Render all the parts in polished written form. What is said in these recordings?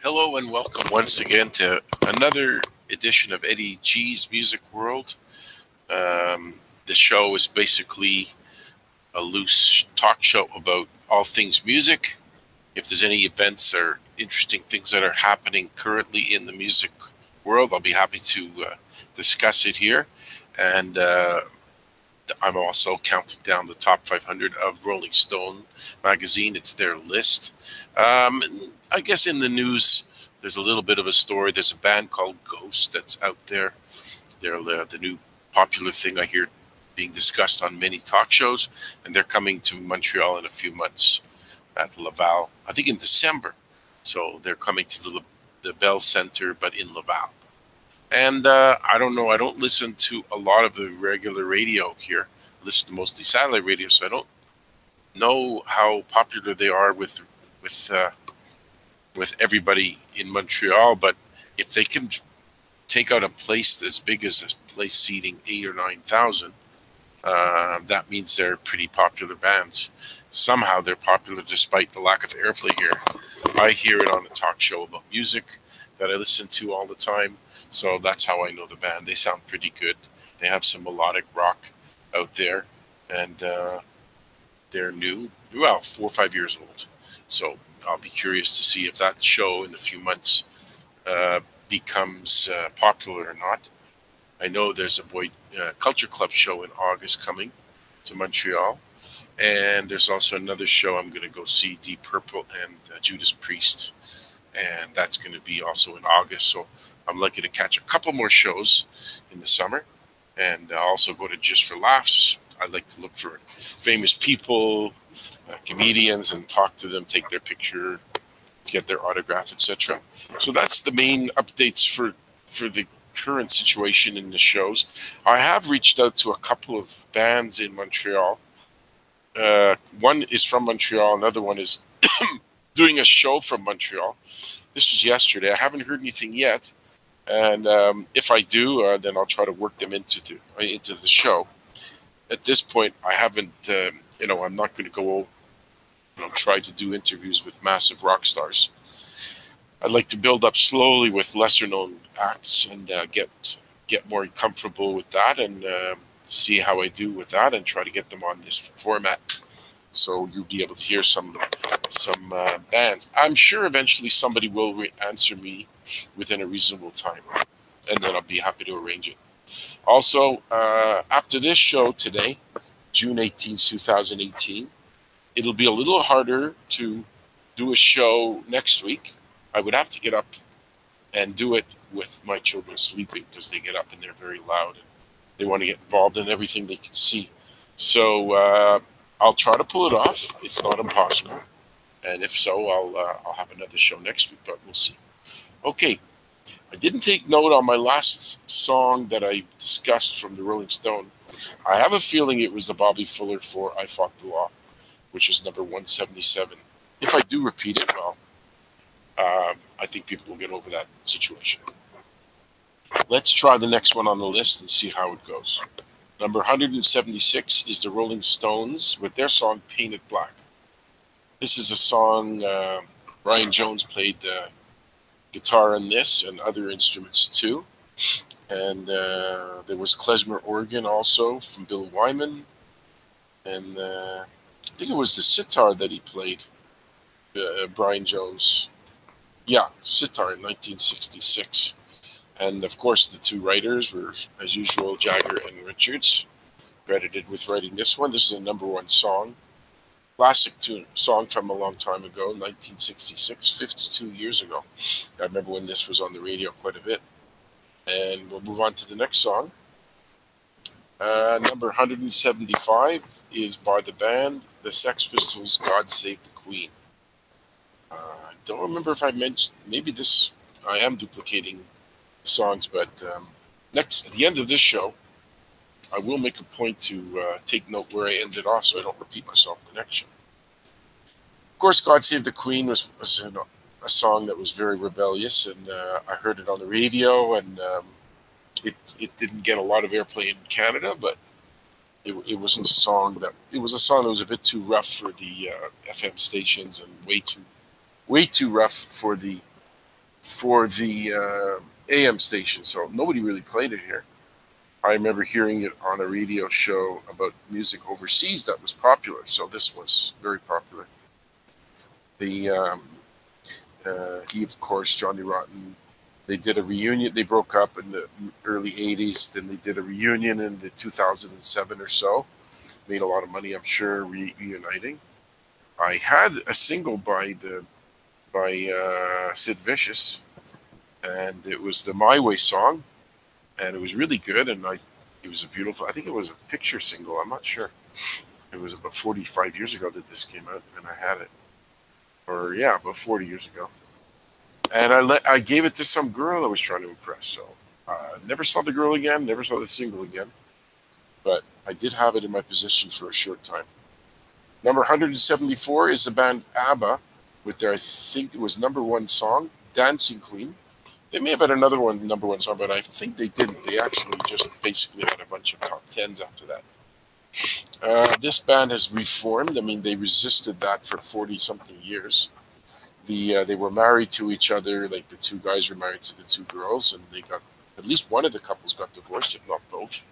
Hello and welcome once again to another edition of Eddie G's Music World. The show is basically a loose talk show about all things music. If there's any events or interesting things that are happening currently in the music world, I'll be happy to discuss it here. And I'm also counting down the top 500 of Rolling Stone magazine. It's their list. I guess in the news, there's a little bit of a story. There's a band called Ghost that's out there. They're the new popular thing I hear being discussed on many talk shows, and they're coming to Montreal in a few months at Laval, I think in December. So they're coming to the Bell Center, but in Laval. And I don't know. I don't listen to a lot of the regular radio here. I listen to mostly satellite radio, so I don't know how popular they are with everybody in Montreal. But if they can take out a place as big as this place seating 8,000 or 9,000, that means they're pretty popular bands. Somehow they're popular despite the lack of airplay here. I hear it on a talk show about music that I listen to all the time. So that's how I know the band. They sound pretty good. They have some melodic rock out there, and they're new, well, 4 or 5 years old. So I'll be curious to see if that show in a few months becomes popular or not. I know there's a Boy Culture Club show in August coming to Montreal, and there's also another show I'm going to go see, Deep Purple and Judas Priest, and that's going to be also in August. So I'm lucky to catch a couple more shows in the summer, and I'll also go to Just for Laughs. I like to look for famous people, comedians, and talk to them, take their picture, get their autograph, etc. So that's the main updates for the current situation in the shows. I have reached out to a couple of bands in Montreal. One is from Montreal, another one is doing a show from Montreal. This was yesterday. I haven't heard anything yet, and if I do, then I'll try to work them into the show. At this point, I haven't. I'm not going to go. Try to do interviews with massive rock stars. I'd like to build up slowly with lesser known acts and get more comfortable with that, and see how I do with that, and try to get them on this format. So you'll be able to hear some bands. I'm sure eventually somebody will answer me within a reasonable time, and then I'll be happy to arrange it. Also, after this show today, June 18th, 2018, it'll be a little harder to do a show next week. I would have to get up and do it with my children sleeping, because they get up and they're very loud and they want to get involved in everything they can see. So I'll try to pull it off. It's not impossible, and if so, I'll have another show next week, but we'll see. Okay, I didn't take note on my last song that I discussed from the Rolling Stone. I have a feeling it was the Bobby Fuller for I Fought the Law, which is number 177. If I do repeat it, well, I think people will get over that situation. Let's try the next one on the list and see how it goes. Number 176 is the Rolling Stones with their song Painted Black. This is a song Brian Jones played guitar in this and other instruments too. And there was klezmer organ also from Bill Wyman. And I think it was the sitar that he played, Brian Jones. Yeah, sitar in 1966. And of course, the two writers were, as usual, Jagger and Richards, credited with writing this one. This is a number one song. Classic song from a long time ago, 1966, 52 years ago. I remember when this was on the radio quite a bit. And we'll move on to the next song. Number 175 is by the band The Sex Pistols, God Save the Queen. I don't remember if I mentioned, maybe this, I am duplicating songs, but at the end of this show, I will make a point to take note where I ended off so I don't repeat myself the next show. Of course, God Save the Queen was a song that was very rebellious, and I heard it on the radio, and it didn't get a lot of airplay in Canada, but it wasn't a song that was a bit too rough for the FM stations, and way too rough for the for the AM station, so nobody really played it here. I remember hearing it on a radio show about music overseas that was popular, so this was very popular. The he, of course, Johnny Rotten, they did a reunion. They broke up in the early 80s. Then they did a reunion in the 2007 or so. Made a lot of money, I'm sure, reuniting. I had a single by Sid Vicious, and it was the My Way song, and it was really good. And it was a beautiful. I think it was a picture single. I'm not sure. It was about 45 years ago that this came out, and I had it. Or yeah, about 40 years ago. And I gave it to some girl I was trying to impress. So never saw the girl again, never saw the single again. But I did have it in my possession for a short time. Number 174 is the band ABBA with their, I think it was #1 song, Dancing Queen. They may have had another one, #1 song, but I think they didn't. They actually just basically had a bunch of top 10s after that. This band has reformed. I mean, they resisted that for 40-something years. They were married to each other, like the two guys were married to the two girls, and they got, at least one of the couples got divorced, if not both.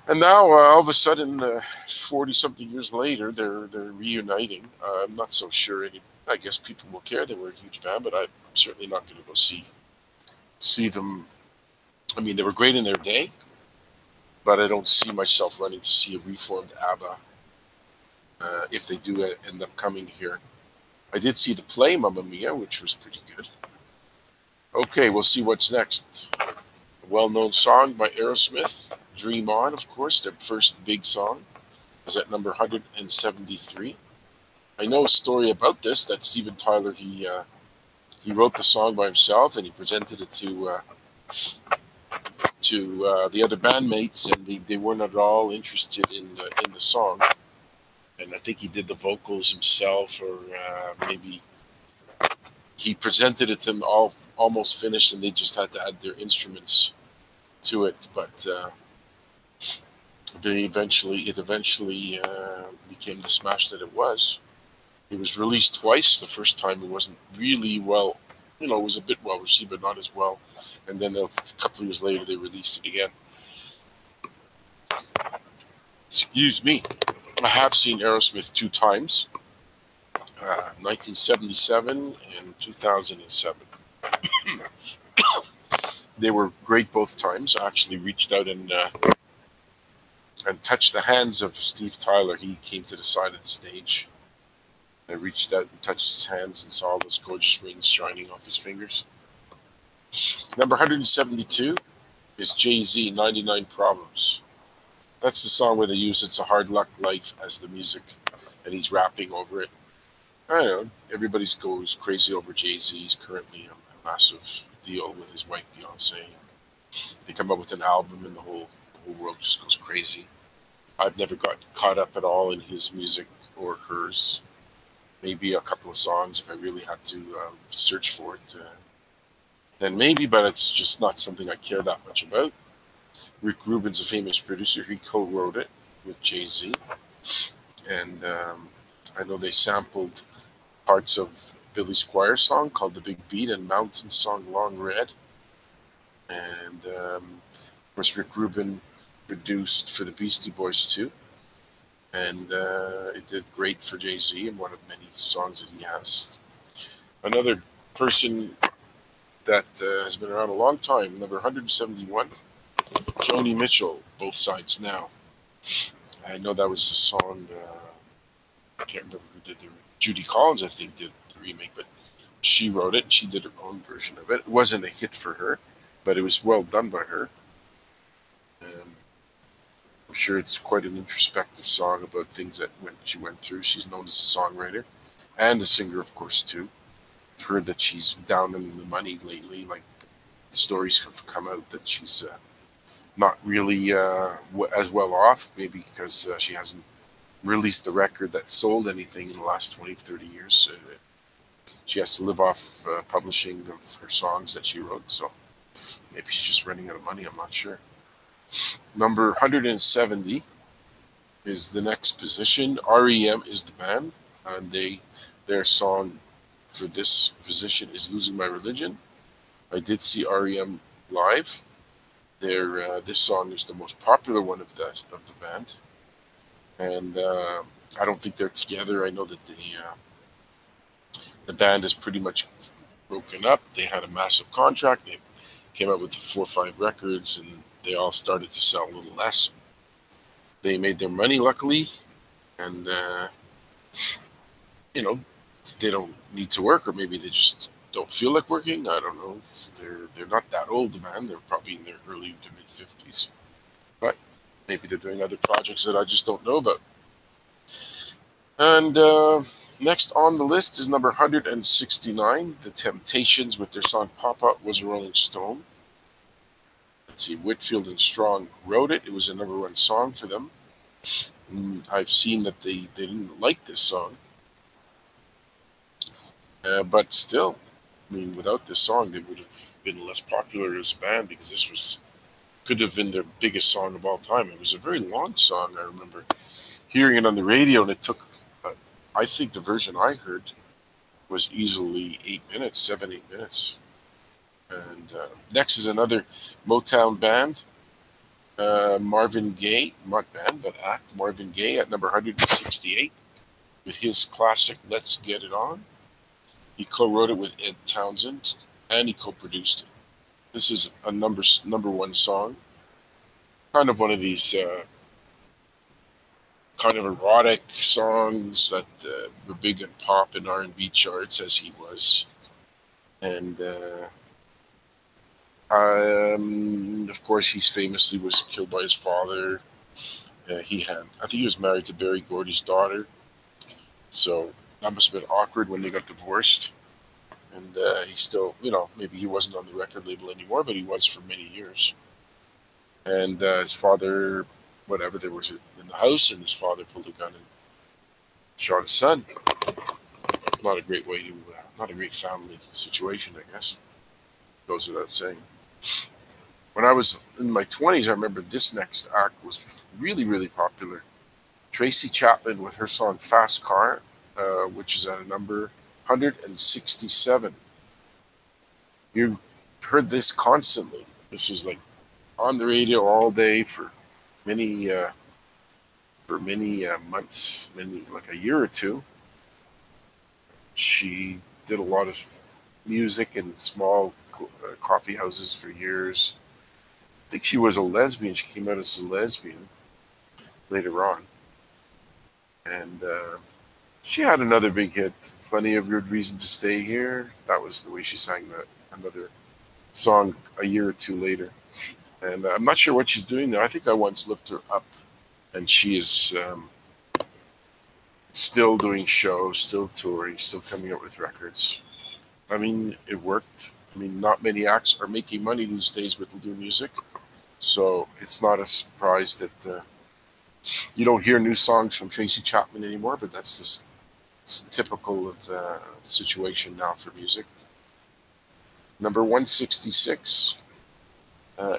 And now, all of a sudden, 40-something years later, they're reuniting. I'm not so sure. I guess people will care. They were a huge band, but I'm certainly not going to go see them. I mean, they were great in their day, but I don't see myself running to see a reformed ABBA if they do end up coming here. I did see the play Mamma Mia, which was pretty good. Okay, we'll see what's next. A well-known song by Aerosmith, Dream On, of course, their first big song, is at number 173. I know a story about this, that Steven Tyler, he wrote the song by himself, and he presented it to the other bandmates, and they weren't at all interested in the song. And I think he did the vocals himself, or maybe he presented it to them almost finished, and they just had to add their instruments to it. But it eventually became the smash that it was. It was released twice. The first time it wasn't really well, it was a bit well received, but not as well. And then a couple of years later, they released it again. Excuse me. I have seen Aerosmith 2 times, 1977 and 2007. They were great both times. I actually reached out and touched the hands of Steve Tyler. He came to the side of the stage. I reached out and touched his hands and saw those gorgeous rings shining off his fingers. Number 172 is Jay-Z, 99 Problems. That's the song where they use It's a Hard Luck Life as the music, and he's rapping over it. I don't know, everybody goes crazy over Jay-Z. He's currently a massive deal with his wife, Beyonce. They come up with an album, and the whole world just goes crazy. I've never got caught up at all in his music or hers. Maybe a couple of songs if I really had to search for it. Then maybe, but it's just not something I care that much about. Rick Rubin's a famous producer. He co-wrote it with Jay-Z. And I know they sampled parts of Billy Squier's song called The Big Beat and Mountain's song Long Red. And of course, Rick Rubin produced for the Beastie Boys too. And it did great for Jay-Z and one of many songs that he has. Another person that has been around a long time, number 171, Joni Mitchell, Both Sides Now. I know that was a song, I can't remember who did Judy Collins, I think, did the remake, but she wrote it and she did her own version of it. It wasn't a hit for her, but it was well done by her. I'm sure it's quite an introspective song about things that she went through. She's known as a songwriter and a singer, of course, too. I've heard that she's down in the money lately. Like, stories have come out that she's not really as well off, maybe because she hasn't released a record that sold anything in the last 20, 30 years. She has to live off publishing of her songs that she wrote, so maybe she's just running out of money, I'm not sure. Number 170 is the next position. REM is the band, and their song for this position is Losing My Religion. I did see REM live. This song is the most popular one of the band, and I don't think they're together. I know that the band is pretty much broken up. They had a massive contract. They came out with 4 or 5 records, and they all started to sell a little less. They made their money, luckily, and they don't need to work, or maybe they just don't feel like working. I don't know. They're not that old, the band. They're probably in their early to mid 50s, but maybe they're doing other projects that I just don't know about. And next on the list is number 169, The Temptations, with their song Papa Was a Rolling Stone. Let's see, Whitfield and Strong wrote it. It was a number 1 song for them. I've seen that they didn't like this song. But still, I mean, without this song, they would have been less popular as a band, because this could have been their biggest song of all time. It was a very long song. I remember hearing it on the radio, and it took, I think the version I heard was easily 8 minutes, 7, 8 minutes. And next is another Motown band, Marvin Gaye, not band, but act, Marvin Gaye at number 168 with his classic Let's Get It On. He co-wrote it with Ed Townsend, and he co-produced it. This is a number 1 song. Kind of one of these kind of erotic songs that were big in pop and R&B charts, as he was. And of course, he famously was killed by his father. I think he was married to Berry Gordy's daughter. So that must have been awkward when they got divorced. And he still, maybe he wasn't on the record label anymore, but he was for many years. And his father, whatever, there was in the house, and his father pulled a gun and shot his son. Not a great way to, not a great family situation, I guess. Goes without saying. When I was in my 20s, I remember this next act was really, really popular. Tracy Chapman with her song Fast Car, which is at a number 167. You heard this constantly. This was like on the radio all day for many months, like a year or two. She did a lot of music in small coffee houses for years. I think she was a lesbian. She came out as a lesbian later on. And she had another big hit, Plenty of Good Reason to Stay Here. That was the way she sang another song a year or two later. And I'm not sure what she's doing now. I think I once looked her up, and she is still doing shows, still touring, still coming out with records. I mean, it worked. I mean, not many acts are making money these days with new music. So it's not a surprise that you don't hear new songs from Tracy Chapman anymore, but that's just typical of the situation now for music. Number 166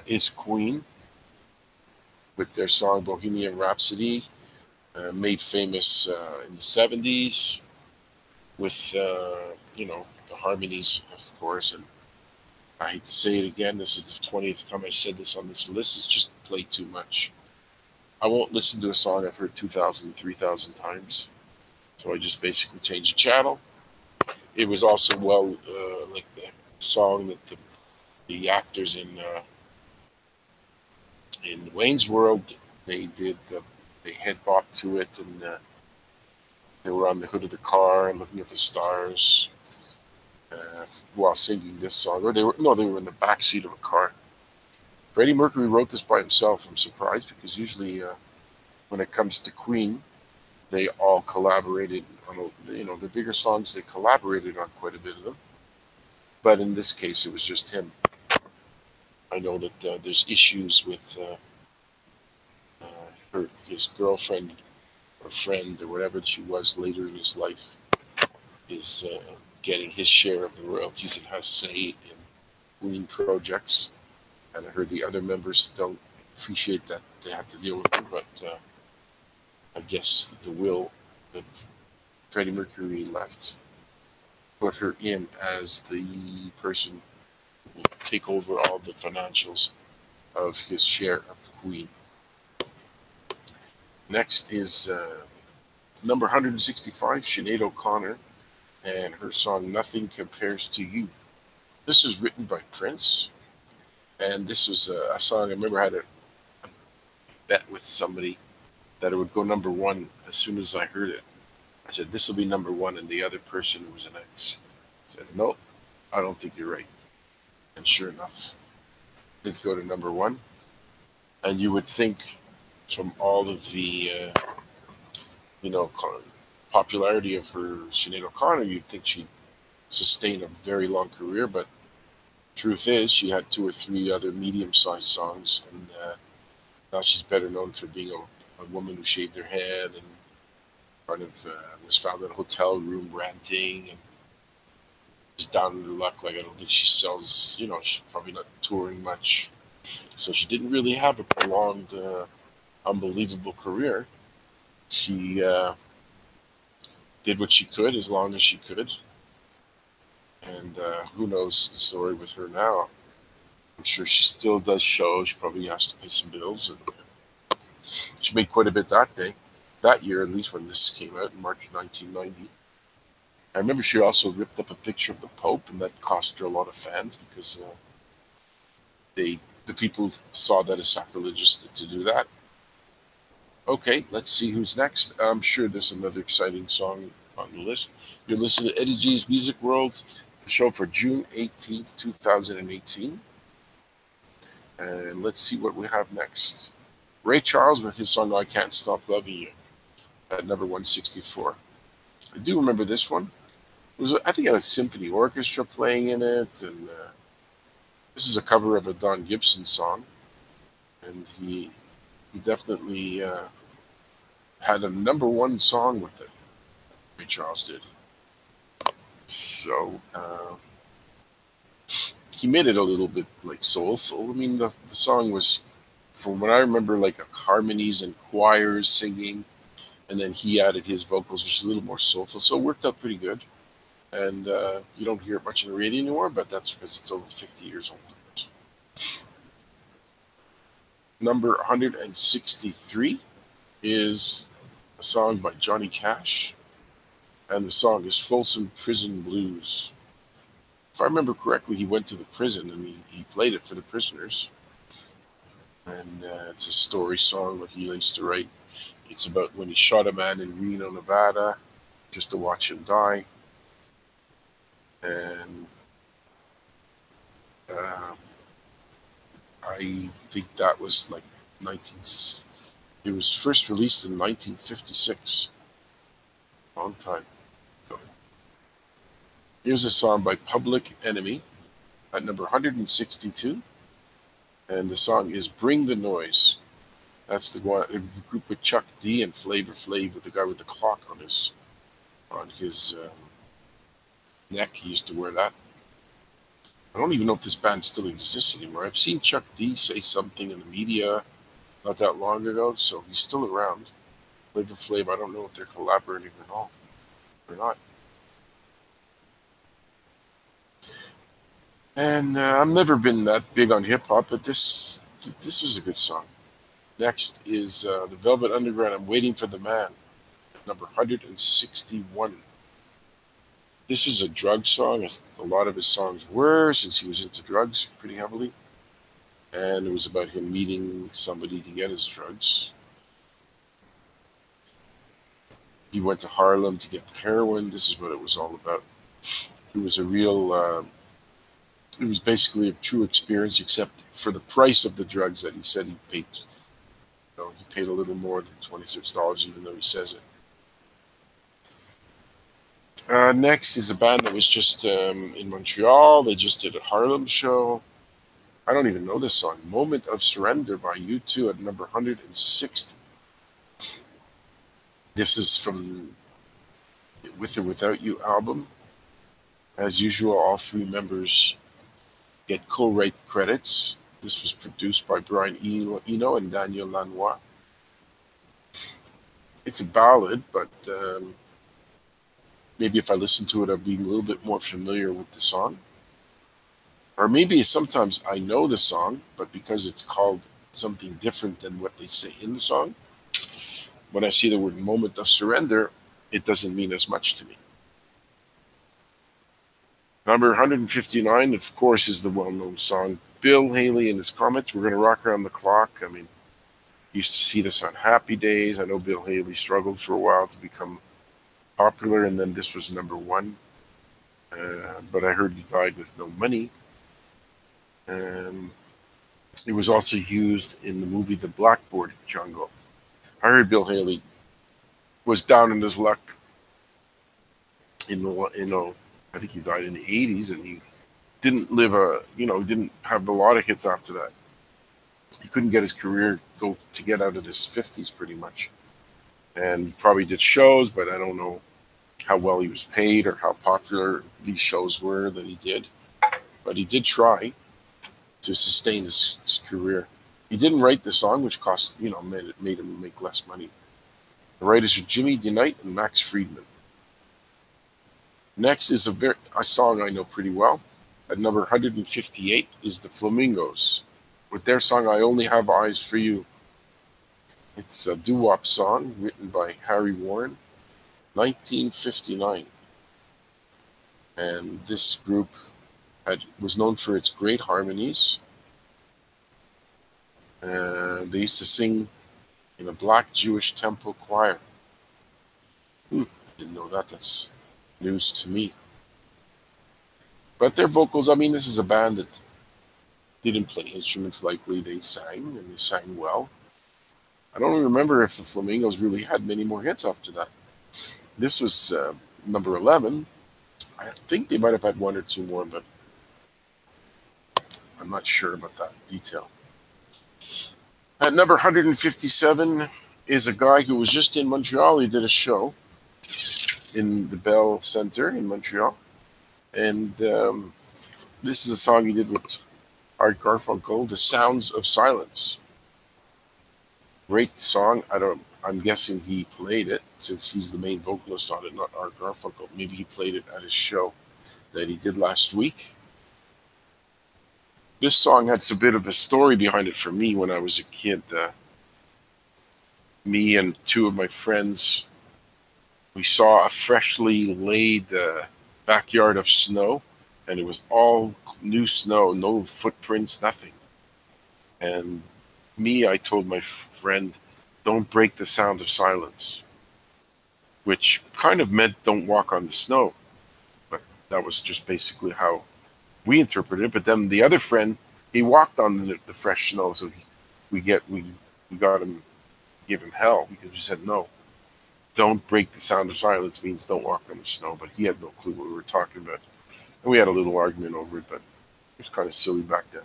is Queen with their song Bohemian Rhapsody, made famous in the 70s with, the harmonies, of course. And I hate to say it again, this is the 20th time I've said this on this list, it's just play too much. I won't listen to a song I've heard 2,000, 3,000 times. So I just basically changed the channel. It was also like the song that the actors in Wayne's World, they head bopped to it, and they were on the hood of the car looking at the stars while singing this song. Or they were in the back seat of a car. Freddie Mercury wrote this by himself. I'm surprised, because usually when it comes to Queen, they all collaborated on, the bigger songs, they collaborated on quite a bit of them. But in this case, it was just him. I know that there's issues with his girlfriend or friend or whatever she was later in his life is getting his share of the royalties and has say in Queen projects. And I heard the other members don't appreciate that they have to deal with it, but I guess the will that Freddie Mercury left put her in as the person who will take over all the financials of his share of Queen. Next is number 165, Sinead O'Connor, and her song Nothing Compares to You. This was written by Prince, and this was a song I remember I had a bet with somebody that it would go number one as soon as I heard it. I said, this will be number one, and the other person was an ex. I said, no, I don't think you're right. And sure enough, it did go to number one. And you would think from all of the, popularity of her, Sinead O'Connor, you'd think she'd sustain a very long career, but truth is, she had two or three other medium-sized songs, and now she's better known for being a woman who shaved her head and kind of was found in a hotel room ranting and is down in her luck. Like, I don't think she sells, she's probably not touring much. So she didn't really have a prolonged, unbelievable career. She did what she could as long as she could. And who knows the story with her now. I'm sure she still does shows. She probably has to pay some bills. And she made quite a bit that year, at least, when this came out in March of 1990. I remember she also ripped up a picture of the Pope, and that cost her a lot of fans because the people saw that as sacrilegious to do that. Okay, let's see who's next. I'm sure there's another exciting song on the list. You're listening to Eddie G's Music World, the show for June 18th, 2018. And let's see what we have next. Ray Charles with his song I Can't Stop Loving You at number 164. I do remember this one. I think it had a symphony orchestra playing in it, and this is a cover of a Don Gibson song, and he definitely had a number one song with it. Ray Charles did. So he made it a little bit like soulful. I mean, the song was, from what I remember, like harmonies and choirs singing, and then he added his vocals, which is a little more soulful. So it worked out pretty good. And you don't hear it much on the radio anymore, but that's because it's over 50 years old. Number 163 is a song by Johnny Cash, and the song is Folsom Prison Blues. If I remember correctly, he went to the prison and he played it for the prisoners. And it's a story song like he used to write. It's about when he shot a man in Reno, Nevada, just to watch him die. And I think that was like it was first released in 1956. Long time ago. Here's a song by Public Enemy at number 162. And the song is Bring the Noise. That's the group with Chuck D and Flavor Flav, with the guy with the clock on his neck. He used to wear that. I don't even know if this band still exists anymore. I've seen Chuck D say something in the media not that long ago, so he's still around. Flavor Flav, I don't know if they're collaborating at all or not. And I've never been that big on hip hop, but this was a good song. Next is the Velvet Underground, I'm Waiting for the Man, number 161. This is a drug song. A lot of his songs were, since he was into drugs pretty heavily. And it was about him meeting somebody to get his drugs. He went to Harlem to get the heroin. This is what it was all about. It was it was basically a true experience, except for the price of the drugs that he said he paid. He paid a little more than $26, even though he says it. Next is a band that was just in Montreal. They just did a Harlem show. I don't even know this song. Moment of Surrender by U2 at number 160. This is from With or Without You album. As usual, all three members get co-write credits. This was produced by Brian Eno and Daniel Lanois. It's a ballad, but maybe if I listen to it, I'll be a little bit more familiar with the song. Or maybe sometimes I know the song, but because it's called something different than what they say in the song, when I see the word moment of surrender, it doesn't mean as much to me. Number 159, of course, is the well-known song Bill Haley and His Comets. We're going to rock around the clock. I mean, used to see this on Happy Days. I know Bill Haley struggled for a while to become popular, and then this was number one. But I heard he died with no money. It was also used in the movie The Blackboard Jungle. I heard Bill Haley was down in his luck in the, I think he died in the 80s, and he didn't didn't have a lot of hits after that. He couldn't get his career to get out of his 50s pretty much. And he probably did shows, but I don't know how well he was paid or how popular these shows were that he did. But he did try to sustain his career. He didn't write the song, which made him make less money. The writers are Jimmy DeKnight and Max Friedman. Next is a song I know pretty well. At number 158 is the Flamingos with their song I Only Have Eyes for You. It's a doo-wop song written by Harry Warren, 1959. And this group was known for its great harmonies. They used to sing in a black Jewish temple choir. Didn't know that. That's news to me. But their vocals, I mean, this is a band that didn't play instruments likely. They sang, and they sang well. I don't remember if the Flamingos really had many more hits after that. This was number 11. I think they might have had one or two more, but I'm not sure about that detail. At number 157 is a guy who was just in Montreal. He did a show in the Bell Center in Montreal. And this is a song he did with Art Garfunkel, The Sounds of Silence. Great song. I'm guessing he played it since he's the main vocalist on it, not Art Garfunkel. Maybe he played it at his show that he did last week. This song had a bit of a story behind it for me when I was a kid. Me and two of my friends, we saw a freshly laid backyard of snow, and it was all new snow, no footprints, nothing. And I told my friend, don't break the sound of silence, which kind of meant don't walk on the snow. But that was just basically how we interpreted it. But then the other friend, he walked on the fresh snow, so we got him, give him hell because we said no. Don't break the sound of silence means don't walk on the snow, but he had no clue what we were talking about. And we had a little argument over it, but it was kind of silly back then.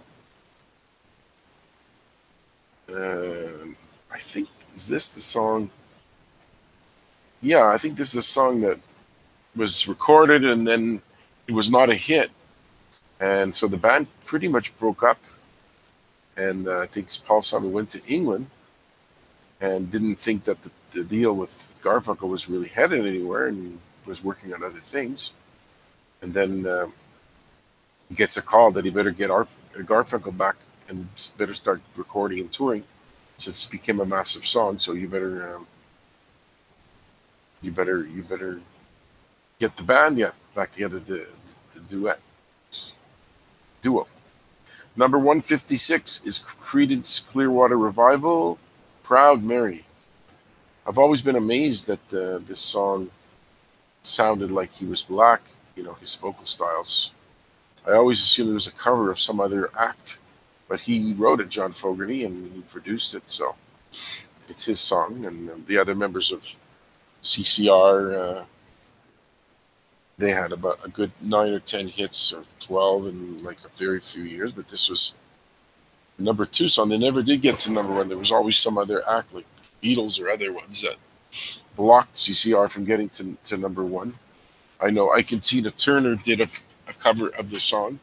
I think, is this the song? Yeah, I think this is a song that was recorded and then it was not a hit. And so the band pretty much broke up. And I think Paul Simon went to England and didn't think that the deal with Garfunkel was really headed anywhere and was working on other things. And then he gets a call that he better get Garfunkel back and better start recording and touring, since it became a massive song. So you better get the band back together, the duo. Number 156 is Creedence Clearwater Revival, Proud Mary. I've always been amazed that this song sounded like he was black, his vocal styles. I always assumed it was a cover of some other act, but he wrote it, John Fogerty, and he produced it, so it's his song. And the other members of CCR, they had about a good 9 or 10 hits, or 12 in like a very few years, but this was number 2 song. They never did get to number 1. There was always some other act, like Beatles or other ones, that blocked CCR from getting to number 1. I know Ike and Tina Turner did a cover of the song.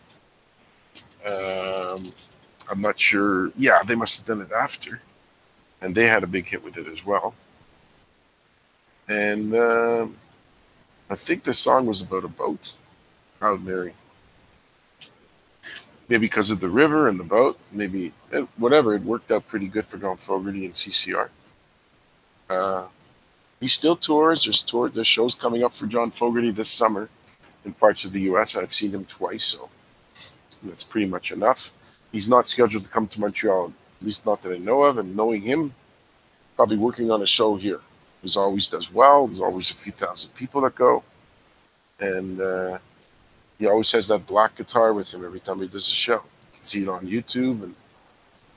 I'm not sure. Yeah, they must have done it after. And they had a big hit with it as well. And I think the song was about a boat, Proud Mary. Maybe because of the river and the boat, maybe whatever. It worked out pretty good for John Fogerty and CCR. He still tours. There's shows coming up for John Fogerty this summer in parts of the U.S. I've seen him twice, so that's pretty much enough. He's not scheduled to come to Montreal, at least not that I know of. And knowing him, probably working on a show here. He always does well. There's always a few thousand people that go, and he always has that black guitar with him every time he does a show. You can see it on YouTube, and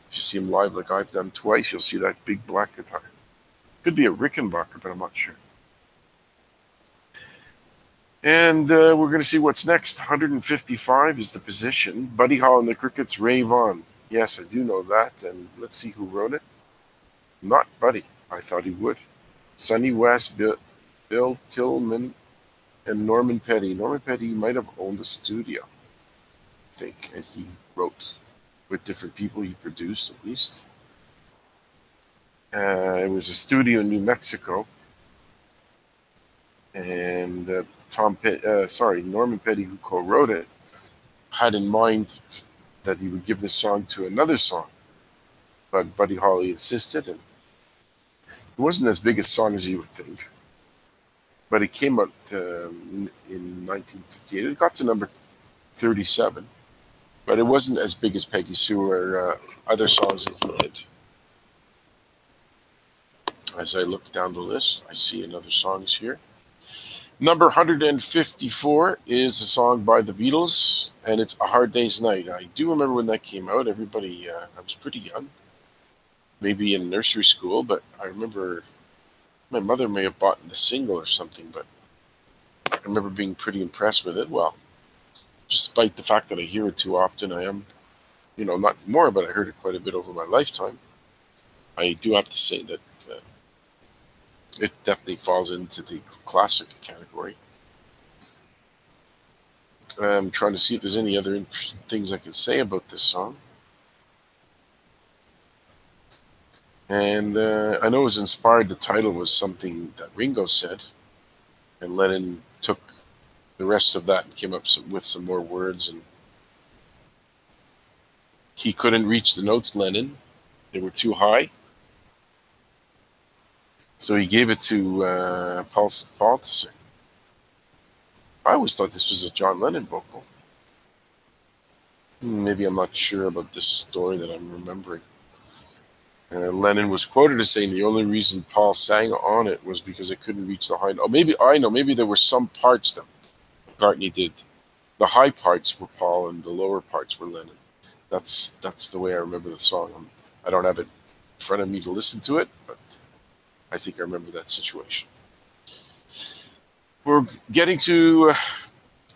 if you see him live, like I've done twice, you'll see that big black guitar. Could be a Rickenbacker, but I'm not sure. And we're going to see what's next. 155 is the position. Buddy Hall and the Crickets, Rave On. Yes, I do know that. And let's see who wrote it. Not Buddy. I thought he would. Sonny West, Bill Tillman, and Norman Petty. Norman Petty might have owned a studio, I think, and he wrote with different people. He produced, at least. It was a studio in New Mexico. And Norman Petty, who co-wrote it, had in mind that he would give this song to another song, but Buddy Holly insisted, and it wasn't as big a song as you would think, but it came out in 1958. It got to number 37, but it wasn't as big as Peggy Sue or other songs that he did. As I look down the list, I see another songs here. Number 154 is a song by the Beatles, and it's A Hard Day's Night. I do remember when that came out. Everybody, I was pretty young, maybe in nursery school, but I remember my mother may have bought the single or something, but I remember being pretty impressed with it. Well, despite the fact that I hear it too often, I am, not more, but I heard it quite a bit over my lifetime. I do have to say that it definitely falls into the classic category. I'm trying to see if there's any other interesting things I can say about this song. And I know it was inspired, the title was something that Ringo said, and Lennon took the rest of that and came up with some more words. And he couldn't reach the notes, Lennon. They were too high. So he gave it to Paul to sing. I always thought this was a John Lennon vocal. Maybe I'm not sure about this story that I'm remembering. Lennon was quoted as saying the only reason Paul sang on it was because it couldn't reach the high note. Oh, maybe I know. Maybe there were some parts that McCartney did. The high parts were Paul and the lower parts were Lennon. That's the way I remember the song. I don't have it in front of me to listen to it, but I think I remember that situation. We're getting to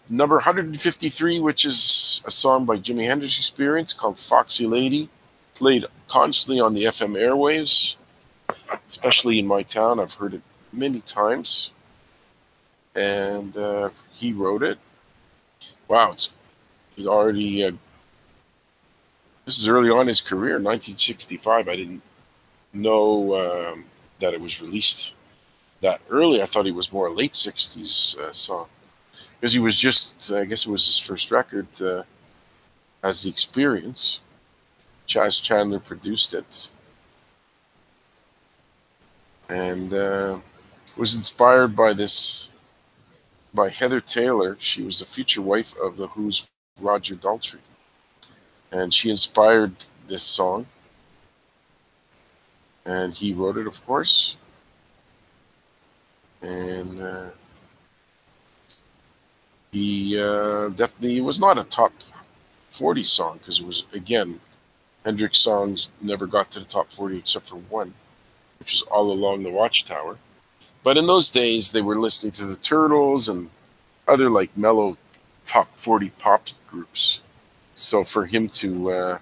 number 153, which is a song by Jimi Hendrix Experience called Foxy Lady, played constantly on the FM airwaves, especially in my town. I've heard it many times. And he wrote it. Wow, he already... this is early on in his career, 1965. I didn't know... that it was released that early. I thought he was more a late 60s song, because he was just, I guess it was his first record as The Experience. Chas Chandler produced it, and was inspired by Heather Taylor. She was the future wife of The Who's Roger Daltrey, and she inspired this song. And he wrote it, of course. And he definitely was not a top 40 song, because it was, again, Hendrix songs never got to the top 40 except for one, which was All Along the Watchtower. But in those days, they were listening to the Turtles and other like mellow top 40 pop groups. So for him to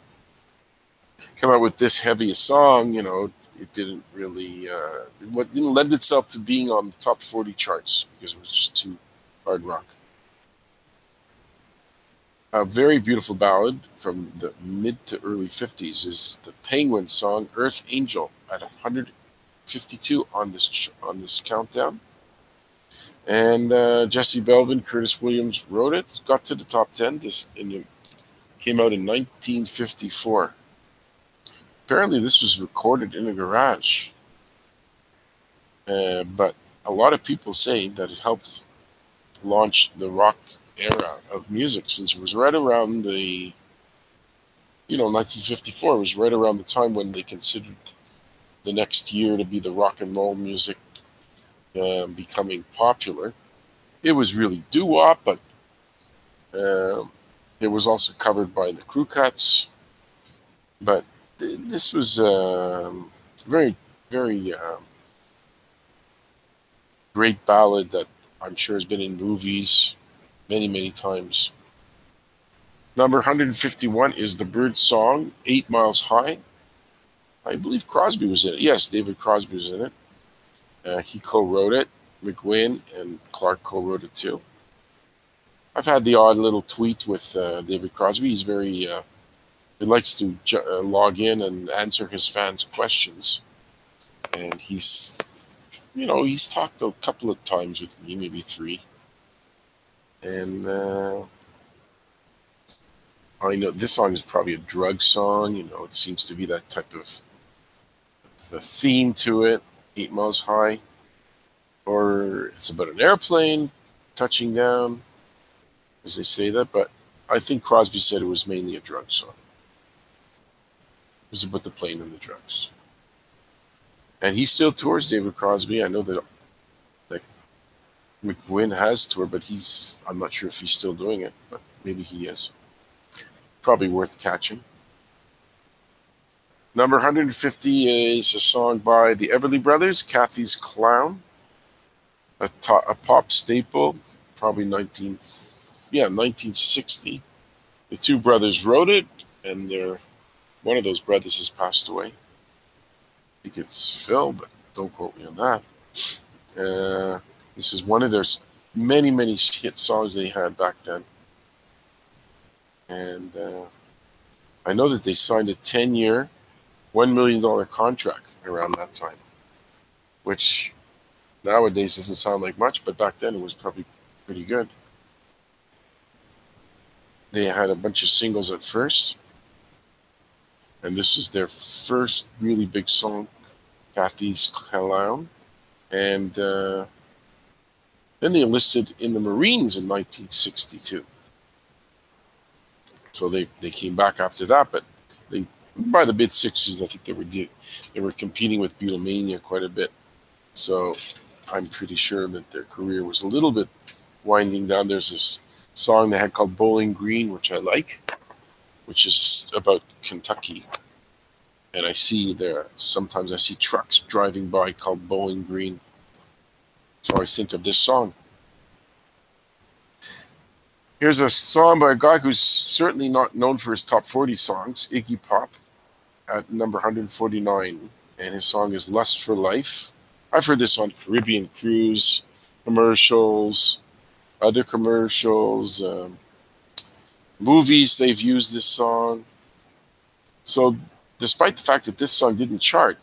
come out with this heavy a song, it didn't really, didn't lend itself to being on the top 40 charts, because it was just too hard rock. A very beautiful ballad from the mid to early 50s is the Penguin song Earth Angel at 152 on this countdown. And Jesse Belvin, Curtis Williams wrote it. Got to the top 10. Came out in 1954. Apparently, this was recorded in a garage. But a lot of people say that it helped launch the rock era of music, since it was right around 1954 was right around the time when they considered the next year to be the rock and roll music becoming popular. It was really doo-wop, but it was also covered by the Crew Cuts. But this was very, very great ballad that I'm sure has been in movies many, many times. Number 151 is the Byrds song, 8 Miles High. I believe Crosby was in it. Yes, David Crosby was in it. He co-wrote it. McGuinn and Clark co-wrote it too. I've had the odd little tweet with David Crosby. He's very, he likes to log in and answer his fans' questions. And he's talked a couple of times with me, maybe 3. And I know this song is probably a drug song. It seems to be that type of the theme to it, 8 Miles High. Or it's about an airplane touching down, as they say that. But I think Crosby said it was mainly a drug song. It was about the plane and the drugs. And he still tours, David Crosby. I know that McGuinn has toured, but I'm not sure if he's still doing it, but maybe he is. Probably worth catching. Number 150 is a song by the Everly Brothers, Kathy's Clown. A pop staple, probably 1960. The two brothers wrote it, and one of those brothers has passed away. I think it's Phil, but don't quote me on that. This is one of their many, many hit songs they had back then. And I know that they signed a 10-year, $1 million contract around that time, which nowadays doesn't sound like much, but back then it was probably pretty good. They had a bunch of singles at first, and this is their first really big song, Kathy's Clown. And then they enlisted in the Marines in 1962. So they came back after that, but by the mid-60s, I think they were competing with Beatlemania quite a bit. So I'm pretty sure that their career was a little bit winding down. There's this song they had called Bowling Green, which I like, which is about Kentucky. And sometimes I see trucks driving by called Bowling Green. So I think of this song. Here's a song by a guy who's certainly not known for his top 40 songs, Iggy Pop, at number 149. And his song is Lust for Life. I've heard this on Caribbean Cruise, commercials, other commercials, movies, they've used this song. So despite the fact that this song didn't chart,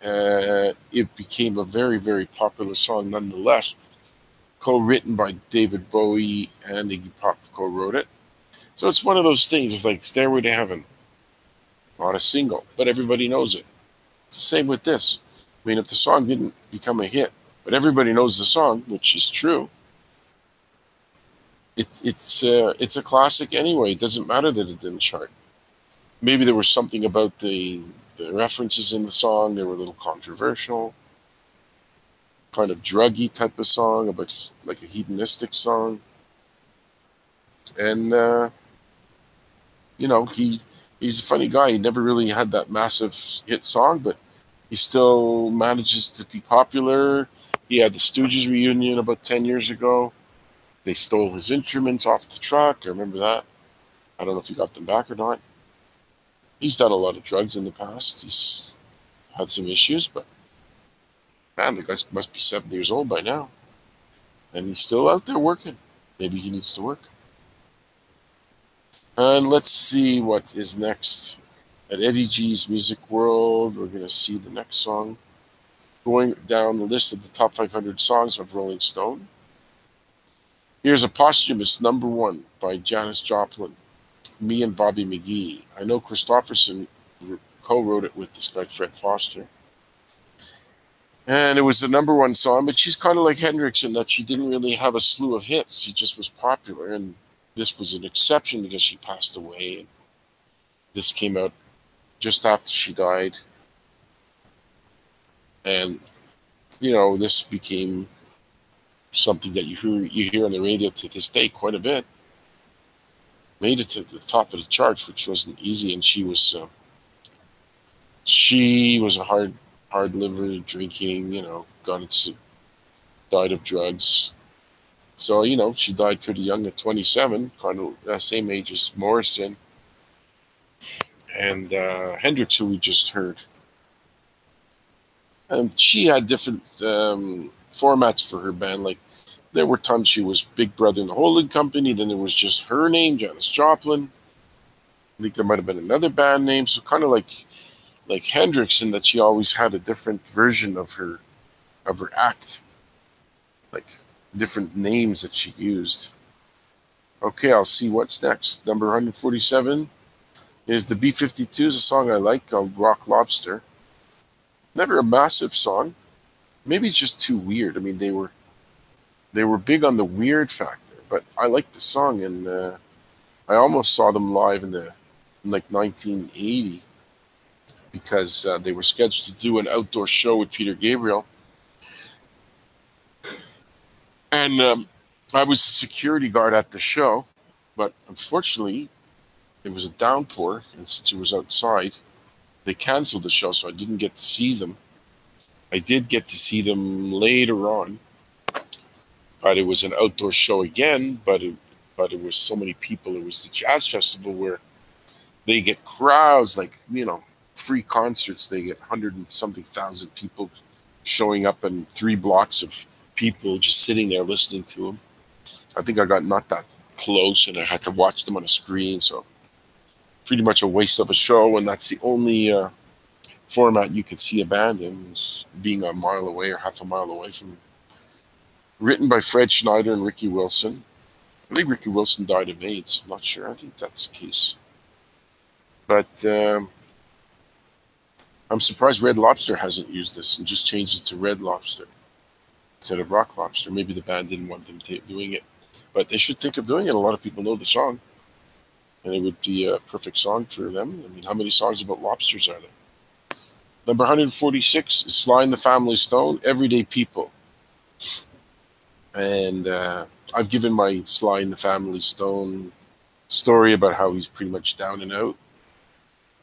it became a very, very popular song nonetheless, co-written by David Bowie, and Iggy Pop co-wrote it. So it's one of those things, it's like Stairway to Heaven. Not a single, but everybody knows it. It's the same with this. I mean, if the song didn't become a hit, but everybody knows the song, which is true, it's a classic anyway. It doesn't matter that it didn't chart. Maybe there was something about the references in the song. They were a little controversial, kind of druggy type of song, about like a hedonistic song. And he's a funny guy. He never really had that massive hit song, but he still manages to be popular. He had the Stooges reunion about 10 years ago. They stole his instruments off the truck. I remember that. I don't know if he got them back or not. He's done a lot of drugs in the past. He's had some issues, but man, the guy must be 70 years old by now. And he's still out there working. Maybe he needs to work. And let's see what is next. At Eddie G's Music World, we're going to see the next song, going down the list of the top 500 songs of Rolling Stone. Here's a posthumous #1 by Janis Joplin, Me and Bobby McGee. I know Christopherson co-wrote it with this guy, Fred Foster. And it was the #1 song, but she's kind of like Hendrix in that she didn't really have a slew of hits. She just was popular, and this was an exception because she passed away. This came out just after she died. And, you know, this became something that you hear on the radio to this day quite a bit. Made it to the top of the charts, which wasn't easy, and she was a hard liver, drinking, you know, died of drugs. So, you know, she died pretty young at 27, kind of the same age as Morrison and Hendrix, who we just heard. And she had different formats for her band. Like, there were times she was Big Brother and the Holding Company. Then there was just her name, Janis Joplin. I think there might have been another band name. So kind of like Hendrix, in that she always had a different version of her act, like different names that she used. Okay, I'll see what's next. Number 147 is the B-52s, a song I like called Rock Lobster. Never a massive song. Maybe it's just too weird. I mean, they were big on the weird factor, but I liked the song, and I almost saw them live in like 1980 because they were scheduled to do an outdoor show with Peter Gabriel. And I was a security guard at the show, but unfortunately, it was a downpour, and since it was outside, they canceled the show, so I didn't get to see them. I did get to see them later on, but it was an outdoor show again, but it was so many people. It was the jazz festival where they get crowds, like, you know, free concerts. They get 100 and something thousand people showing up, and 3 blocks of people just sitting there listening to them. I think I got not that close, and I had to watch them on a screen, so pretty much a waste of a show, and that's the only format you could see a band in, is being a mile away or half a mile away from them. Written by Fred Schneider and Ricky Wilson. I think Ricky Wilson died of AIDS. I'm not sure. I think that's the case. But I'm surprised Red Lobster hasn't used this and just changed it to Red Lobster instead of Rock Lobster. Maybe the band didn't want them doing it, but they should think of doing it. A lot of people know the song, and it would be a perfect song for them. I mean, how many songs about lobsters are there? Number 146 is Sly and the Family Stone, Everyday People. And I've given my Sly and the Family Stone story about how he's pretty much down and out,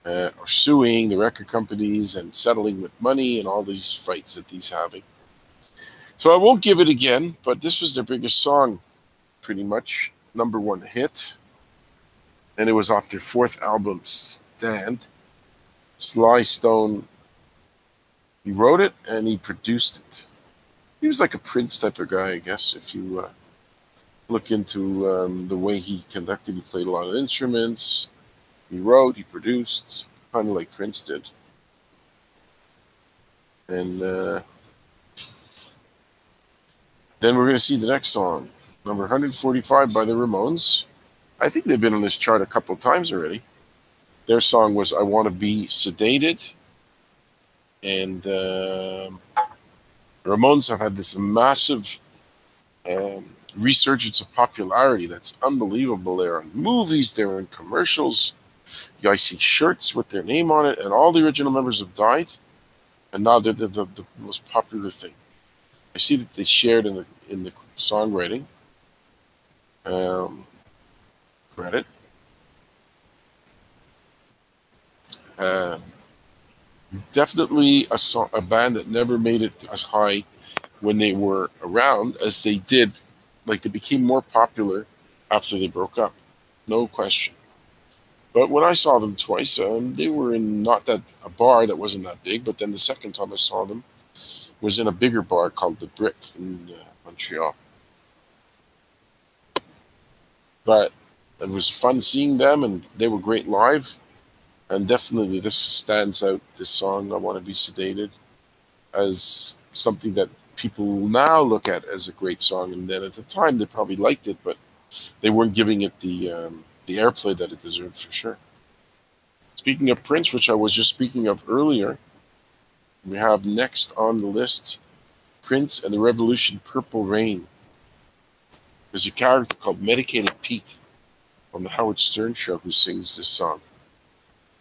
or suing the record companies and settling with money and all these fights that he's having. So I won't give it again, but this was their biggest song, pretty much. #1 hit. And it was off their 4th album, Stand. Sly Stone, he wrote it and he produced it. He was like a Prince type of guy, I guess, if you look into the way he conducted. He played a lot of instruments. He wrote, he produced, kind of like Prince did. And then we're going to see the next song, number 145 by the Ramones. I think they've been on this chart a couple of times already. Their song was I Want to Be Sedated. And Ramones have had this massive resurgence of popularity that's unbelievable. They're in movies, they're in commercials. You guys see shirts with their name on it, and all the original members have died, and now they're the most popular thing. I see that they shared in the songwriting credit. Definitely a band that never made it as high when they were around as they did. Like, they became more popular after they broke up, no question. But when I saw them twice, they were in a bar that wasn't that big. But then the second time I saw them was in a bigger bar called the Brick in Montreal. But it was fun seeing them, and they were great live. And definitely this stands out, this song, I Want to Be Sedated. as something that people now look at as a great song, and then at the time they probably liked it, but they weren't giving it the airplay that it deserved for sure. Speaking of Prince, which I was just speaking of earlier, we have next on the list Prince and the Revolution, Purple Rain. There's a character called Medicated Pete on the Howard Stern show who sings this song.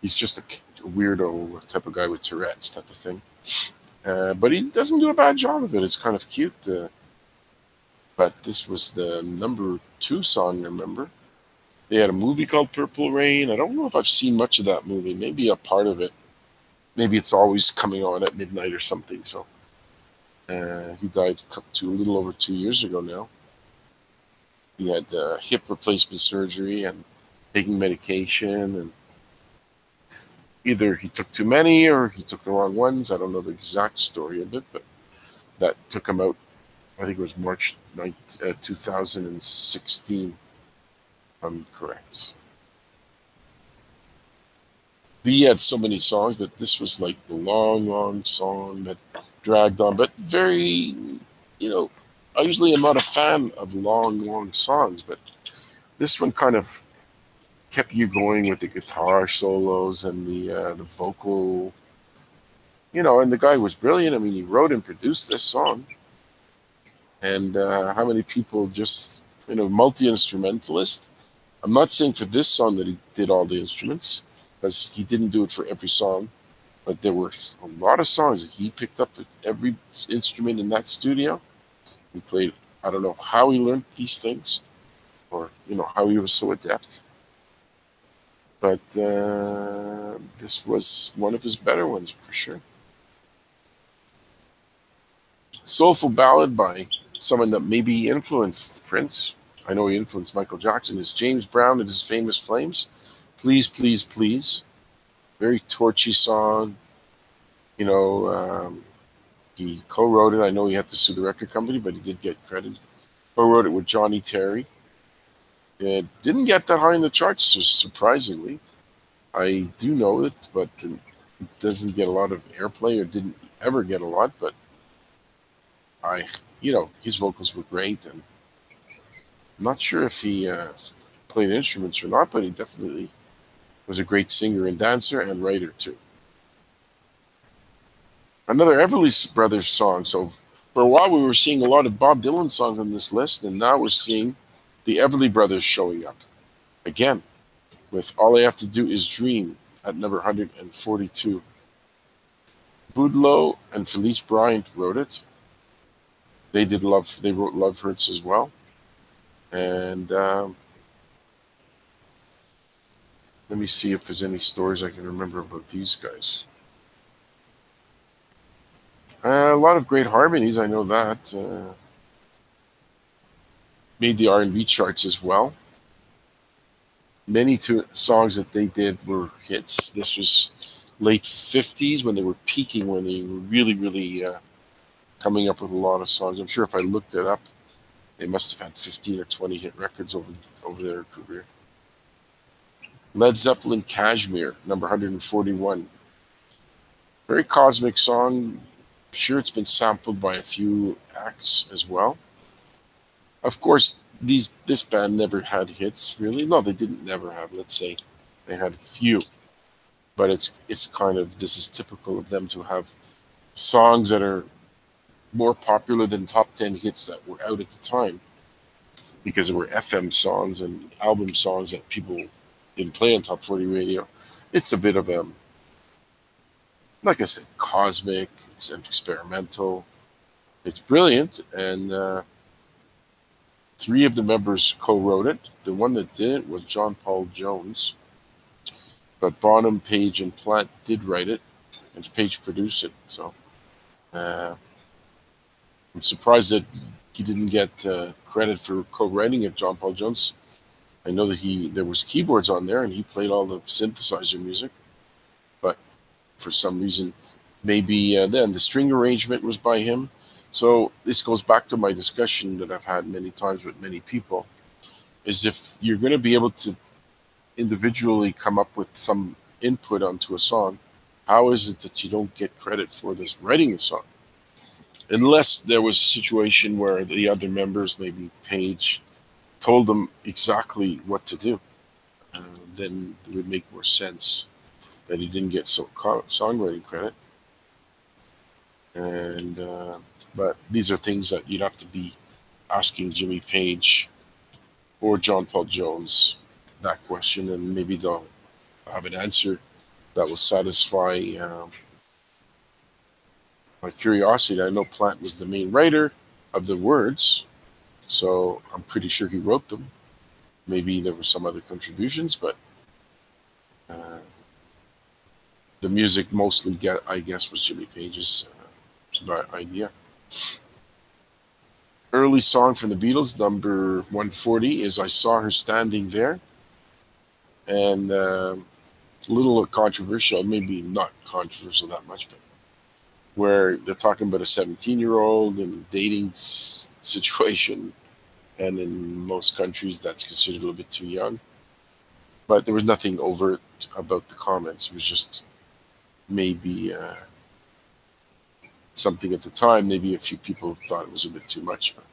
He's just a weirdo type of guy with Tourette's type of thing. But he doesn't do a bad job of it. It's kind of cute. But this was the number 2 song, remember? They had a movie called Purple Rain. I don't know if I've seen much of that movie. Maybe a part of it. Maybe it's always coming on at midnight or something. So he died a little over 2 years ago now. He had hip replacement surgery and taking medication, and either he took too many or he took the wrong ones. I don't know the exact story of it, but that took him out. I think it was March 2016, if I'm correct. He had so many songs, but this was like the long song that dragged on, but very, I usually am not a fan of long songs, but this one kind of kept you going with the guitar solos and the vocal, and the guy was brilliant. I mean, he wrote and produced this song. And how many people just, multi-instrumentalist. I'm not saying for this song that he did all the instruments, because he didn't do it for every song, but there were a lot of songs that he picked up with every instrument in that studio. He played, I don't know how he learned these things, or, how he was so adept. But this was one of his better ones, for sure. Soulful ballad by someone that maybe influenced Prince. I know he influenced Michael Jackson. Is James Brown and his famous Flames. Please, Please, Please. Very torchy song. He co-wrote it. I know he had to sue the record company, but he did get credit. Co-wrote it with Johnny Terry. It didn't get that high in the charts, surprisingly. I do know it, but it doesn't get a lot of airplay, or didn't ever get a lot, but his vocals were great, and I'm not sure if he played instruments or not, but he definitely was a great singer and dancer and writer too. Another Everly Brothers song. So for a while we were seeing a lot of Bob Dylan songs on this list, and now we're seeing the Everly Brothers showing up again with All I Have to Do Is Dream at number 142. Boudleaux and Felice Bryant wrote it. They wrote Love Hurts as well. And let me see if there's any stories I can remember about these guys. A lot of great harmonies, I know that. Made the R&B charts as well. Many songs that they did were hits. This was late 50s when they were peaking, when they were really, really coming up with a lot of songs. I'm sure if I looked it up, they must have had 15 or 20 hit records over their career. Led Zeppelin, Kashmir, number 141. Very cosmic song. I'm sure it's been sampled by a few acts as well. Of course, this band never had hits, really. No, they didn't never have. Let's say they had a few. But it's kind of, this is typical of them to have songs that are more popular than top 10 hits that were out at the time, because there were FM songs and album songs that people didn't play on top 40 radio. It's a bit of a, like I said, cosmic, it's experimental, it's brilliant, and 3 of the members co-wrote it. The one that didn't was John Paul Jones, but Bonham, Page, and Plant did write it, and Page produced it. So I'm surprised that he didn't get credit for co-writing it, John Paul Jones. I know that there was keyboards on there, and he played all the synthesizer music, but for some reason, maybe then the string arrangement was by him. So this goes back to my discussion that I've had many times with many people, is if you're going to be able to individually come up with some input onto a song, how is it that you don't get credit for this writing a song? unless there was a situation where the other members, maybe Page, told them exactly what to do, then it would make more sense that he didn't get songwriting credit. And but these are things that you'd have to be asking Jimmy Page or John Paul Jones that question, and maybe they'll have an answer that will satisfy my curiosity. I know Plant was the main writer of the words, so I'm pretty sure he wrote them. Maybe there were some other contributions, but the music mostly, I guess, was Jimmy Page's idea. Early song from the Beatles, number 140, is I Saw Her Standing There. And a little controversial, maybe not controversial that much, but where they're talking about a 17-year-old and dating situation. And in most countries, that's considered a little bit too young. But there was nothing overt about the comments. It was just maybe something at the time. Maybe a few people thought it was a bit too much. But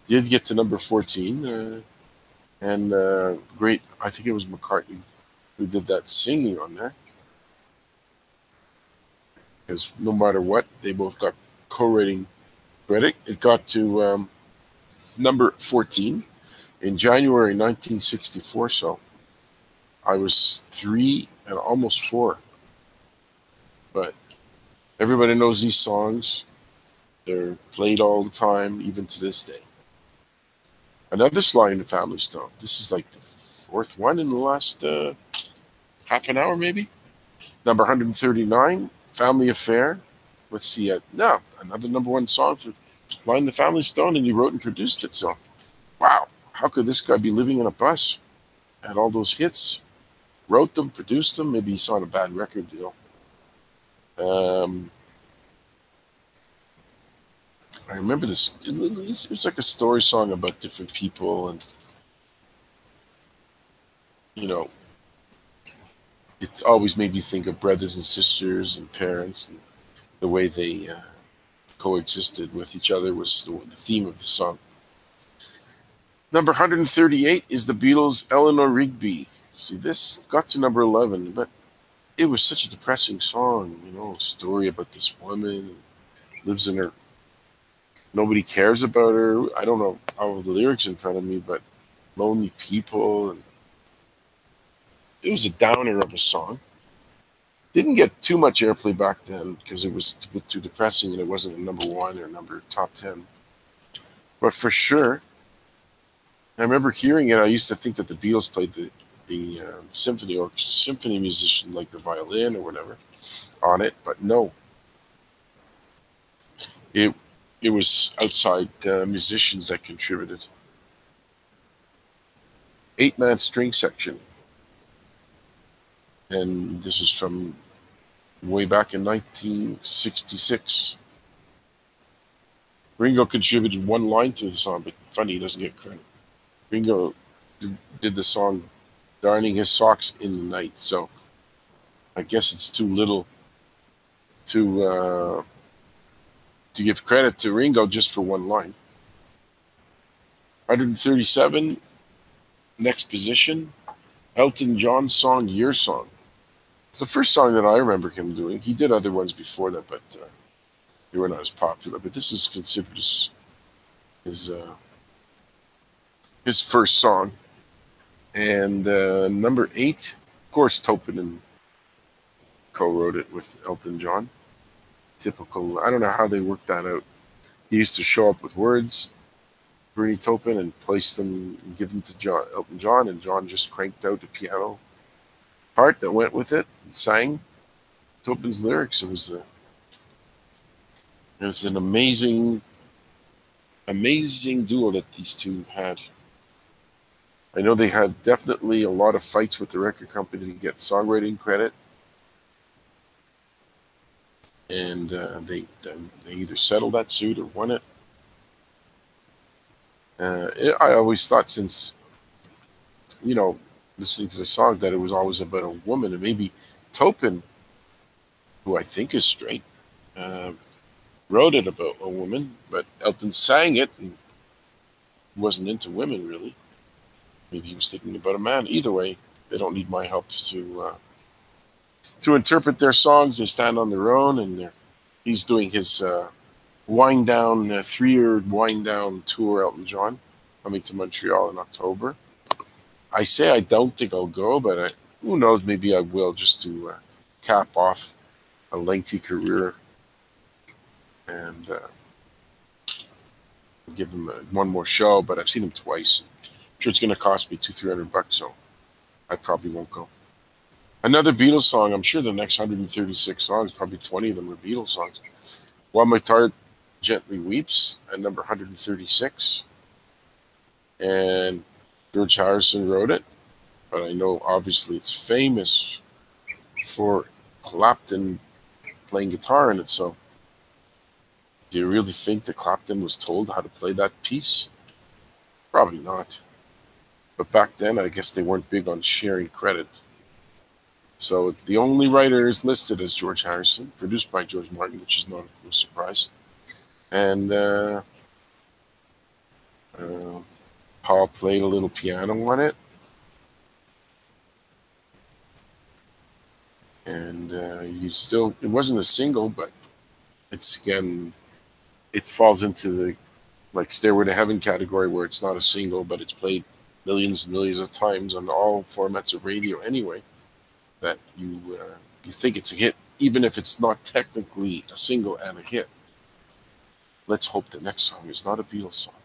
did get to number 14. And great, I think it was McCartney who did that singing on there. Because no matter what, they both got co-writing credit. It got to number 14 in January 1964, so I was 3 and almost 4. But everybody knows these songs. They're played all the time, even to this day. Another Sly and the Family Stone. This is like the 4th one in the last half an hour, maybe. Number 139, Family Affair. Let's see. No, another number 1 song for Sly and the Family Stone, and you wrote and produced it. So, wow, how could this guy be living in a bus? Had all those hits, wrote them, produced them. Maybe he signed a bad record deal. I remember this. It was like a story song about different people, and you know, it always made me think of brothers and sisters and parents, and the way they coexisted with each other was the theme of the song. Number 138 is the Beatles' Eleanor Rigby. See, this got to number 11, but it was such a depressing song. You know, a story about this woman lives in her. Nobody cares about her. I don't know all of the lyrics in front of me, but lonely people. And it was a downer of a song. Didn't get too much airplay back then because it was a bit too depressing and it wasn't a number 1 or number top 10. But for sure, I remember hearing it. I used to think that the Beatles played the symphony musician, like the violin or whatever, on it, but no. It was outside musicians that contributed. 8-man string section. And this is from way back in 1966. Ringo contributed 1 line to the song, but funny, he doesn't get credit. Ringo did the song Darning His Socks in the Night, so I guess it's too little to give credit to Ringo just for 1 line. 137, next position, Elton John's song, Your Song. It's the first song that I remember him doing. He did other ones before that, but they were not as popular. But this is considered his first song. And number 8, of course, Toppinen co-wrote it with Elton John. Typical. I don't know how they worked that out. He used to show up with words, Bernie Taupin, and place them and give them to Elton John, and John just cranked out the piano part that went with it and sang Taupin's lyrics. It was an amazing duo that these two had. I know they had definitely a lot of fights with the record company to get songwriting credit, and they either settled that suit or won it. I always thought, since listening to the song, that it was always about a woman, and maybe Taupin, who I think is straight, wrote it about a woman, but Elton sang it and wasn't into women really. Maybe he was thinking about a man. Either way, they don't need my help to interpret their songs. They stand on their own, and he's doing his wind down 3-year wind down tour. Elton John coming to Montreal in October. I say I don't think I'll go, but who knows? Maybe I will, just to cap off a lengthy career and give him one more show. But I've seen him twice. I'm sure it's going to cost me $200-300, so I probably won't go. Another Beatles song. I'm sure the next 136 songs, probably 20 of them are Beatles songs. While My Heart Gently Weeps at number 136. And George Harrison wrote it, but I know obviously it's famous for Clapton playing guitar in it. So do you really think that Clapton was told how to play that piece? Probably not. But back then, I guess they weren't big on sharing credit. So the only writer is listed as George Harrison, produced by George Martin, which is not a surprise. And Paul played a little piano on it. And it wasn't a single, but it's, again, it falls into the like Stairway to Heaven category, where it's not a single, but it's played millions and millions of times on all formats of radio anyway, that you think it's a hit, even if it's not technically a single and a hit. Let's hope the next song is not a Beatles song.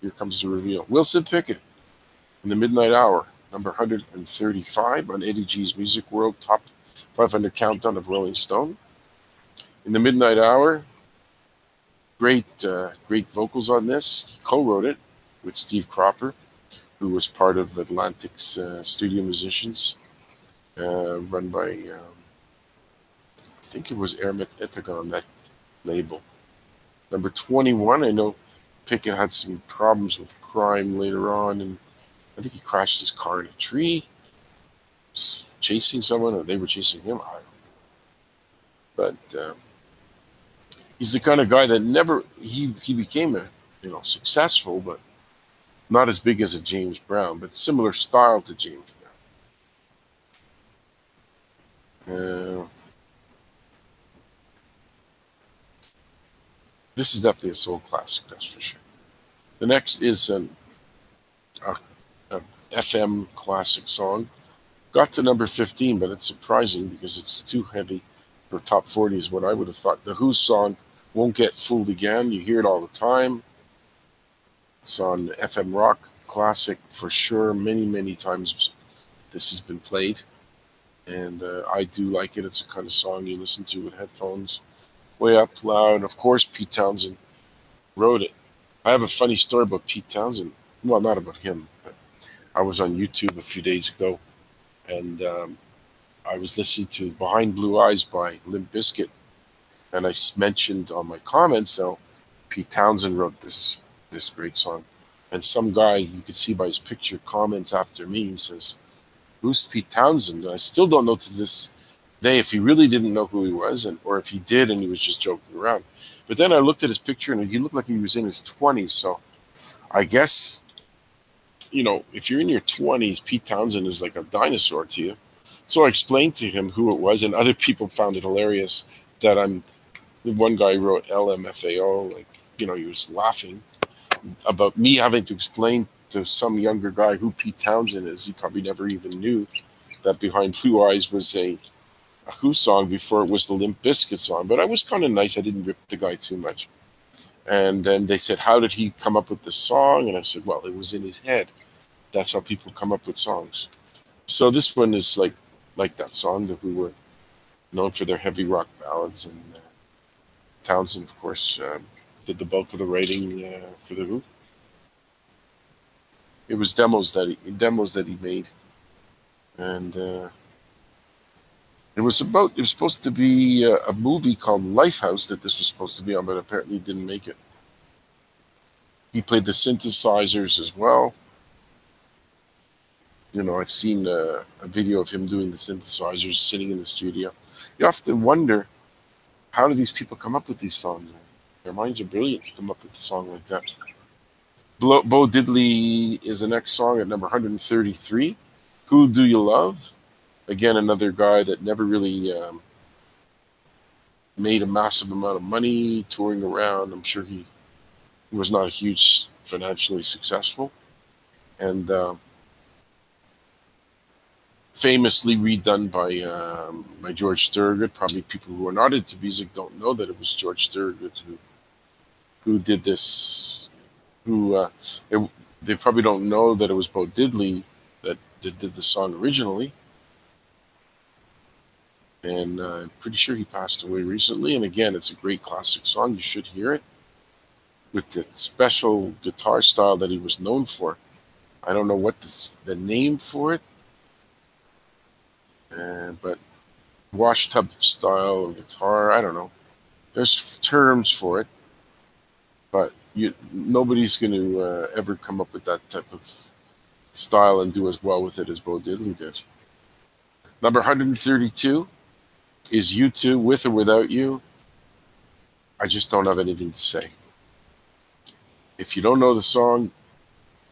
Here comes the reveal. Wilson Pickett, In the Midnight Hour, number 135 on Eddie G's Music World Top 500 Countdown of Rolling Stone. In the Midnight Hour, great vocals on this. He co-wrote it with Steve Cropper, who was part of Atlantic's studio musicians, run by, I think it was Ermit Etagon, that label. Number 21, I know Pickett had some problems with crime later on, and I think he crashed his car in a tree, chasing someone, or they were chasing him. I don't know. But he's the kind of guy that never, he became successful, but not as big as a James Brown, but similar style to James Brown. This is definitely a soul classic, that's for sure. The next is an FM classic song. Got to number 15, but it's surprising because it's too heavy for top 40 is what I would have thought. The Who song, Won't Get Fooled Again. You hear it all the time. It's on FM Rock Classic for sure. Many, many times this has been played. And I do like it. It's the kind of song you listen to with headphones way up loud. Of course, Pete Townsend wrote it. I have a funny story about Pete Townsend. Well, not about him, but I was on YouTube a few days ago, and I was listening to Behind Blue Eyes by Limp Bizkit, and I mentioned on my comments how Pete Townsend wrote this great song. And some guy, you could see by his picture, comments after me. He says, "Who's Pete Townsend?" And I still don't know to this day if he really didn't know who he was, or if he did and he was just joking around. But then I looked at his picture and he looked like he was in his 20s. So I guess, if you're in your 20s, Pete Townsend is like a dinosaur to you. So I explained to him who it was, and other people found it hilarious that the one guy wrote LMFAO, he was laughing about me having to explain to some younger guy who Pete Townsend is. He probably never even knew that Behind Blue Eyes was a Who song before it was the Limp Bizkit song. But I was kind of nice. I didn't rip the guy too much. And then they said, how did he come up with the song? And I said, well, it was in his head. That's how people come up with songs. So this one is like that song. The Who were known for their heavy rock ballads. And Townsend, of course, did the bulk of the writing for the Who. It was demos that he made. And it was supposed to be a movie called Lifehouse that this was supposed to be on, but apparently didn't make it. He played the synthesizers as well. I've seen a video of him doing the synthesizers, sitting in the studio. You have to wonder, how do these people come up with these songs? Their minds are brilliant to come up with a song like that. Bo Diddley is the next song at number 133. Who Do You Love? Again, another guy that never really made a massive amount of money touring around. I'm sure he was not a huge financially successful. And famously redone by George Thorogood. Probably people who are not into music don't know that it was George Thorogood who did this. They probably don't know that it was Bo Diddley that did the song originally. And I'm pretty sure he passed away recently. And again, it's a great classic song. You should hear it with the special guitar style that he was known for. I don't know what the name for it, but wash tub style guitar. I don't know. There's terms for it, but nobody's going to ever come up with that type of style and do as well with it as Bo Diddley did. Number 132 is U2, With or Without You. I just don't have anything to say. If you don't know the song,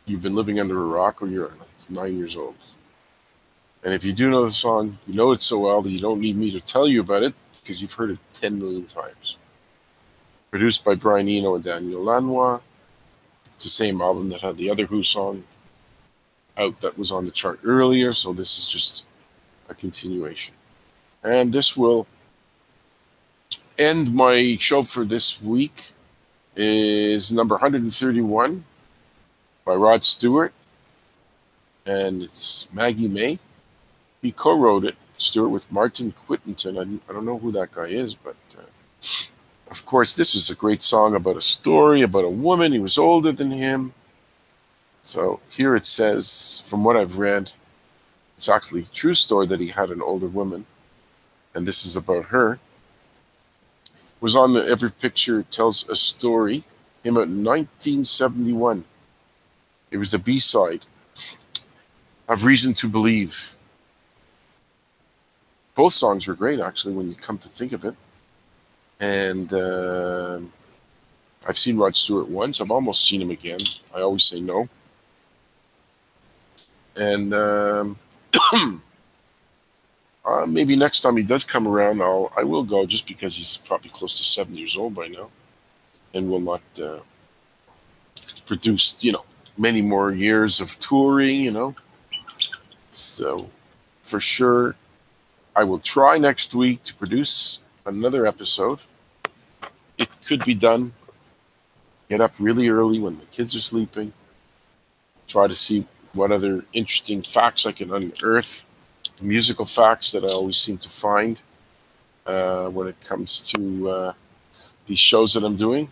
you've been living under a rock or you're like 9 years old. And if you do know the song, you know it so well that you don't need me to tell you about it because you've heard it 10 million times. Produced by Brian Eno and Daniel Lanois. It's the same album that had the other Who song out that was on the chart earlier, so this is just a continuation. And this will end my show for this week. Is number 131 by Rod Stewart, and it's Maggie May. He co-wrote it, Stewart, with Martin Whittington. I don't know who that guy is, but of course this is a great song about a story about a woman. He was older than him. So here it says, from what I've read, it's actually a true story that he had an older woman, and this is about her. Was on the Every Picture Tells a Story, came out in 1971. It was the B-side of Reason to Believe. Both songs were great, actually, when you come to think of it. And I've seen Rod Stewart once. I've almost seen him again. I always say no. And maybe next time he does come around, I will go, just because he's probably close to 7 years old by now and will not produce, many more years of touring, So for sure, I will try next week to produce another episode. It could be done. Get up really early when the kids are sleeping. Try to see what other interesting facts I can unearth. Musical facts that I always seem to find when it comes to these shows that I'm doing.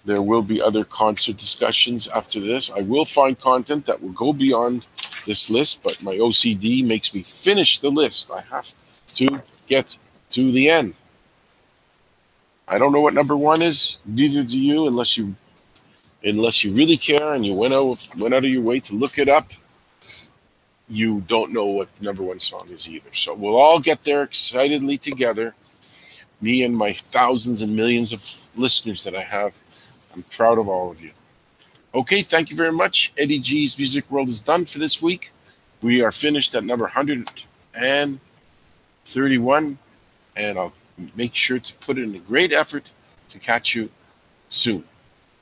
There will be other concert discussions after this. I will find content that will go beyond this list, but my OCD makes me finish the list. I have to get to the end. I don't know what number one is, neither do you, unless you really care and you went out of your way to look it up. You don't know what the number one song is either. So we'll all get there excitedly together. Me and my thousands and millions of listeners that I have. I'm proud of all of you. Okay, thank you very much. Eddie G's Music World is done for this week. We are finished at number 131, and I'll make sure to put in a great effort to catch you soon.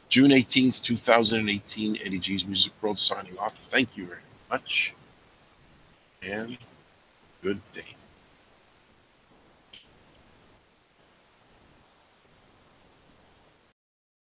June 18th, 2018, Eddie G's Music World signing off. Thank you very much, and good day.